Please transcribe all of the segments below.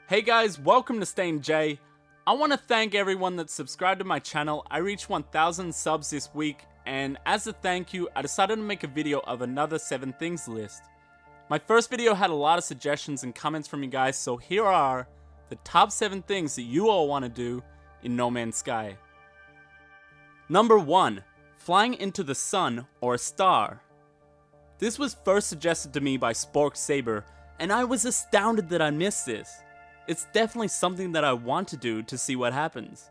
Hey guys, welcome to Stain J. I want to thank everyone that subscribed to my channel. I reached 1,000 subs this week, and as a thank you, I decided to make a video of another 7 things list. My first video had a lot of suggestions and comments from you guys, so here are the top 7 things that you all want to do in No Man's Sky. Number 1. Flying into the sun or a star. This was first suggested to me by Spork Saber, and I was astounded that I missed this. It's definitely something that I want to do to see what happens.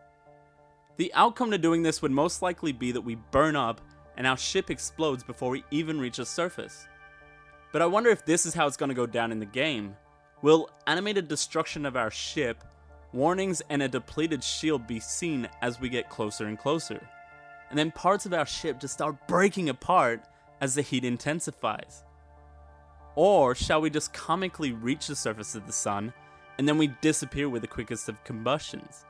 The outcome to doing this would most likely be that we burn up and our ship explodes before we even reach the surface. But I wonder if this is how it's going to go down in the game. Will animated destruction of our ship, warnings, and a depleted shield be seen as we get closer and closer? And then parts of our ship just start breaking apart as the heat intensifies? Or shall we just comically reach the surface of the sun and then we disappear with the quickest of combustions?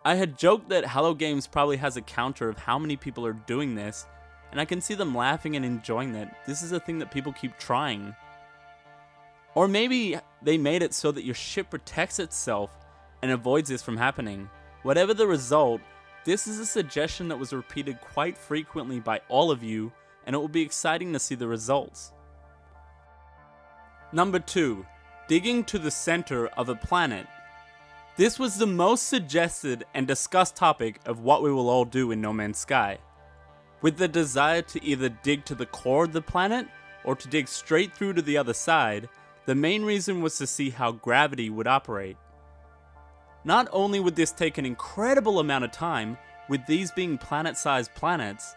I had joked that Hello Games probably has a counter of how many people are doing this, and I can see them laughing and enjoying that this is a thing that people keep trying. Or maybe they made it so that your ship protects itself and avoids this from happening. Whatever the result, this is a suggestion that was repeated quite frequently by all of you, and it will be exciting to see the results. Number 2. Digging to the center of a planet. This was the most suggested and discussed topic of what we will all do in No Man's Sky. With the desire to either dig to the core of the planet or to dig straight through to the other side, the main reason was to see how gravity would operate. Not only would this take an incredible amount of time, with these being planet-sized planets,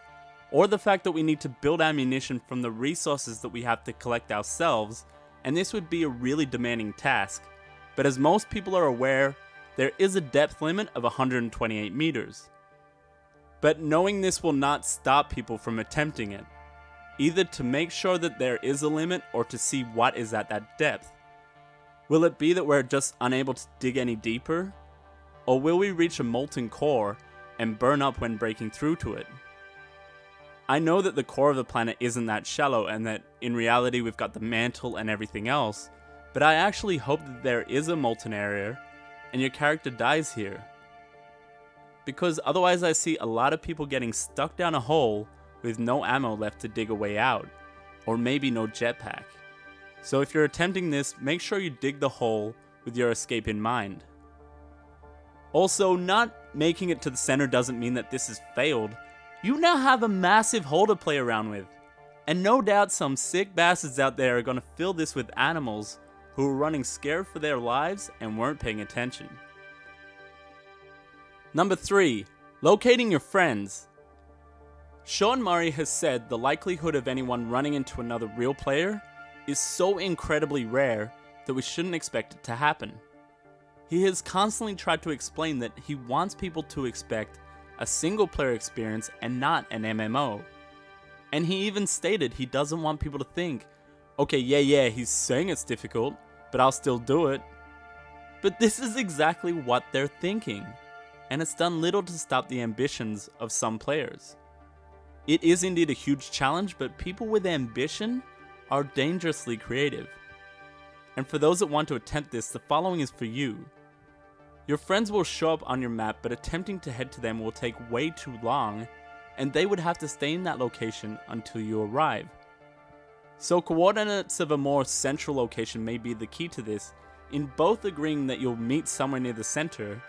or the fact that we need to build ammunition from the resources that we have to collect ourselves, and this would be a really demanding task, but as most people are aware, there is a depth limit of 128 meters. But knowing this will not stop people from attempting it, either to make sure that there is a limit or to see what is at that depth. Will it be that we're just unable to dig any deeper? Or will we reach a molten core and burn up when breaking through to it? I know that the core of the planet isn't that shallow and that in reality we've got the mantle and everything else, but I actually hope that there is a molten area and your character dies here. Because otherwise I see a lot of people getting stuck down a hole with no ammo left to dig a way out, or maybe no jetpack. So if you're attempting this, make sure you dig the hole with your escape in mind. Also, not making it to the center doesn't mean that this has failed. You now have a massive hole to play around with. And no doubt some sick bastards out there are going to fill this with animals who were running scared for their lives and weren't paying attention. Number 3. Locating your friends. Sean Murray has said the likelihood of anyone running into another real player is so incredibly rare that we shouldn't expect it to happen. He has constantly tried to explain that he wants people to expect a single player experience and not an MMO. And he even stated he doesn't want people to think, okay, yeah, he's saying it's difficult, but I'll still do it. But this is exactly what they're thinking, and it's done little to stop the ambitions of some players. It is indeed a huge challenge, but people with ambition are dangerously creative. And for those that want to attempt this, the following is for you. Your friends will show up on your map, but attempting to head to them will take way too long, and they would have to stay in that location until you arrive. So coordinates of a more central location may be the key to this. In both agreeing that you'll meet somewhere near the center,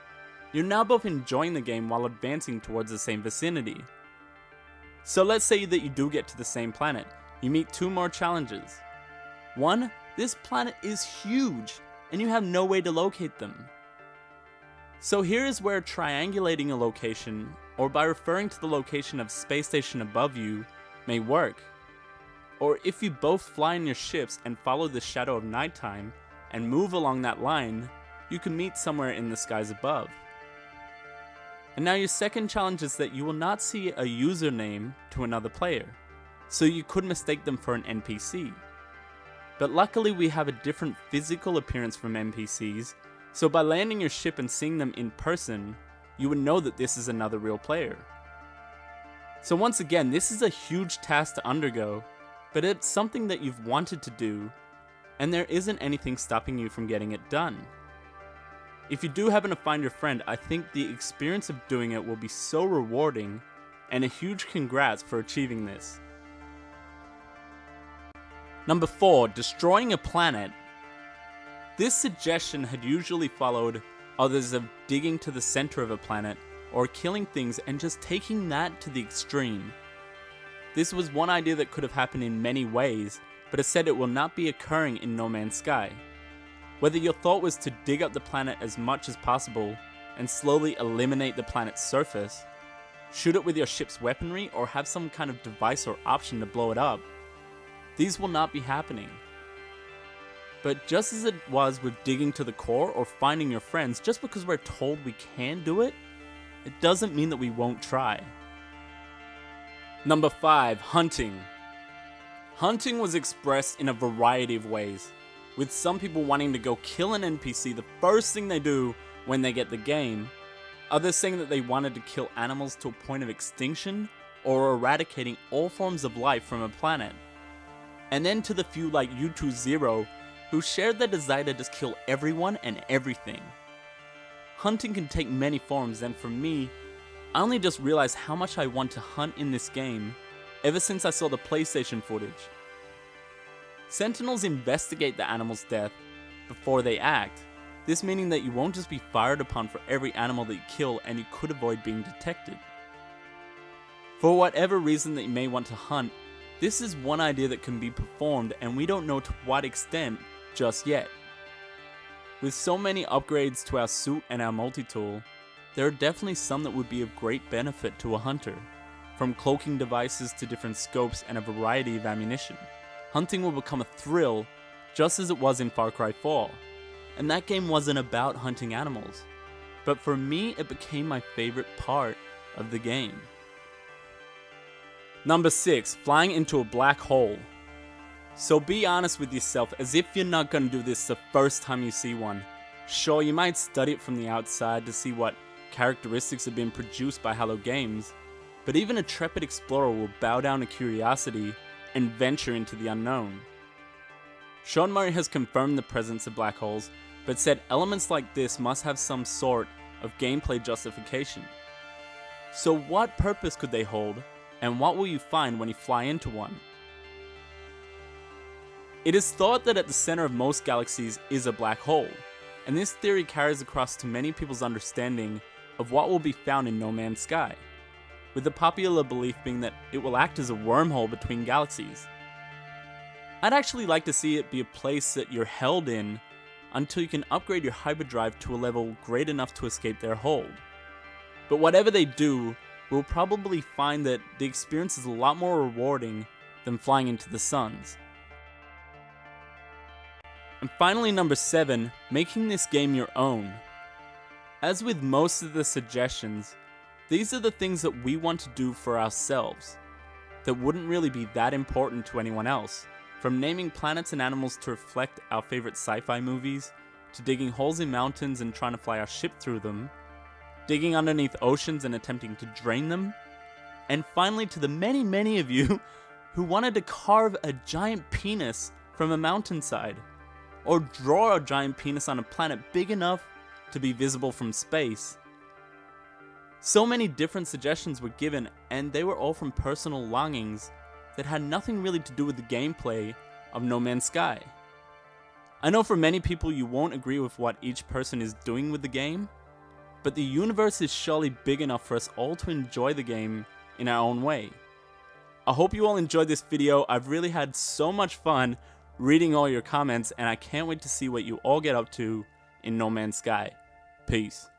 you're now both enjoying the game while advancing towards the same vicinity. So let's say that you do get to the same planet. You meet 2 more challenges. 1, this planet is huge, and you have no way to locate them. So here is where triangulating a location, or by referring to the location of space station above you, may work. Or if you both fly in your ships and follow the shadow of nighttime, and move along that line, you can meet somewhere in the skies above. And now your second challenge is that you will not see a username to another player, so you could mistake them for an NPC. But luckily we have a different physical appearance from NPCs, so by landing your ship and seeing them in person, you would know that this is another real player. So once again, this is a huge task to undergo, but it's something that you've wanted to do, and there isn't anything stopping you from getting it done. If you do happen to find your friend, I think the experience of doing it will be so rewarding, and a huge congrats for achieving this. Number 4, destroying a planet. This suggestion had usually followed others of digging to the center of a planet or killing things and just taking that to the extreme. This was one idea that could have happened in many ways, but it said it will not be occurring in No Man's Sky. Whether your thought was to dig up the planet as much as possible and slowly eliminate the planet's surface, shoot it with your ship's weaponry, or have some kind of device or option to blow it up, these will not be happening. But just as it was with digging to the core or finding your friends, just because we're told we can do it, it doesn't mean that we won't try. Number 5, hunting. Hunting was expressed in a variety of ways, with some people wanting to go kill an NPC the first thing they do when they get the game, others saying that they wanted to kill animals to a point of extinction or eradicating all forms of life from a planet. And then to the few like U2Zero who shared their desire to just kill everyone and everything. Hunting can take many forms, and for me, I only just realized how much I want to hunt in this game ever since I saw the PlayStation footage. Sentinels investigate the animal's death before they act, this meaning that you won't just be fired upon for every animal that you kill, and you could avoid being detected. For whatever reason that you may want to hunt, this is one idea that can be performed, and we don't know to what extent just yet. With so many upgrades to our suit and our multi-tool, there are definitely some that would be of great benefit to a hunter, from cloaking devices to different scopes and a variety of ammunition. Hunting will become a thrill, just as it was in Far Cry 4, and that game wasn't about hunting animals, but for me it became my favorite part of the game. Number 6, flying into a black hole. So be honest with yourself, as if you're not going to do this the first time you see one. Sure, you might study it from the outside to see what characteristics have been produced by Hello Games, but even a trepid explorer will bow down to curiosity and venture into the unknown. Sean Murray has confirmed the presence of black holes, but said elements like this must have some sort of gameplay justification. So what purpose could they hold, and what will you find when you fly into one? It is thought that at the center of most galaxies is a black hole, and this theory carries across to many people's understanding of what will be found in No Man's Sky, with the popular belief being that it will act as a wormhole between galaxies. I'd actually like to see it be a place that you're held in until you can upgrade your hyperdrive to a level great enough to escape their hold. But whatever they do, we'll probably find that the experience is a lot more rewarding than flying into the suns. And finally, number 7, making this game your own. As with most of the suggestions, these are the things that we want to do for ourselves, that wouldn't really be that important to anyone else. From naming planets and animals to reflect our favorite sci-fi movies, to digging holes in mountains and trying to fly our ship through them, digging underneath oceans and attempting to drain them, and finally to the many of you who wanted to carve a giant penis from a mountainside, or draw a giant penis on a planet big enough to be visible from space. So many different suggestions were given, and they were all from personal longings that had nothing really to do with the gameplay of No Man's Sky. I know for many people you won't agree with what each person is doing with the game, but the universe is surely big enough for us all to enjoy the game in our own way. I hope you all enjoyed this video. I've really had so much fun reading all your comments, and I can't wait to see what you all get up to in No Man's Sky. Peace.